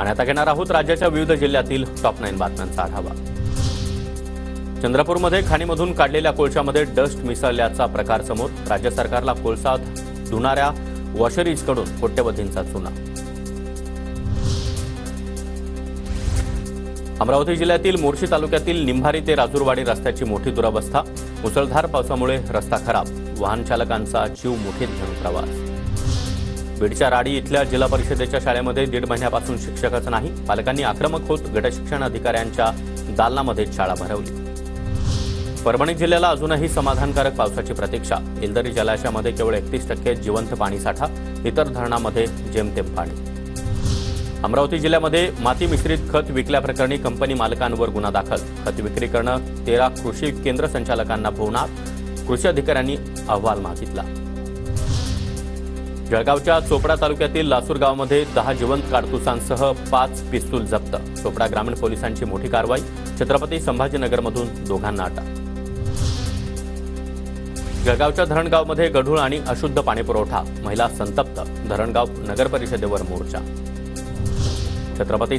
आणि आता घेणार आहोत राज्याच्या विविध जिल्ह्यातील टॉप 9 बातम्यांचा आढावा। चंद्रपूरमध्ये खाणीमधून काढलेल्या कोळशामध्ये डस्ट मिसळल्याचा प्रकार समोर। राज्य सरकारला कोळसा धुणाऱ्या वॉशरीजकडून कोट्यवधींचा चुना। अमरावती जिल्ह्यातील मोर्शी तालुक्यातील निंभारी ते राजूरवाडी रस्त्याची मोठी दुरवस्था। मुसळधार पावसामुळे रस्ता खराब, वाहन चालकांचा जीव मुठीत घेऊन प्रवास। बीडच्या राडी इथल्या जिल्हा परिषदेच्या शाळेमध्ये 1.5 महिन्यापासून शिक्षकच नाही। पालकांनी आक्रमक होत गटशिक्षण अधिकाऱ्यांच्या दालनामध्ये शाळा भरवली। परभणी जिल्ह्याला अजूनही समाधानकारक पावसाची प्रतीक्षा। येलदरी जलाशयामध्ये केवळ 31% जिवंत पाणीसाठा, इतर धरणांमध्ये जेमतेम पाणी। अमरावती जिल्ह्यामध्ये माती मिश्रित खत विकल्याप्रकरणी कंपनी मालकांवर गुन्हा दाखल। खत विक्री करणं 13 कृषी केंद्र संचालकांना भोवणार, कृषी अधिकाऱ्यांनी अहवाल मागितला। जळगावच्या चोपडा तालुक्यातील लासूर गावामध्ये 10 जिवंत काडतुसांसह 5 पिस्तूल जप्त। चोपडा ग्रामीण पोलिसांची मोठी कारवाई। छत्रपती संभाजीनगरमधून 2 दोघांना अटक। जळगावच्या धरणगावमध्ये गढूळ आणि अशुद्ध पाणीपुरवठा, महिला संतप्त। धरणगाव नगर परिषदेवर मोर्चा। छत्रपती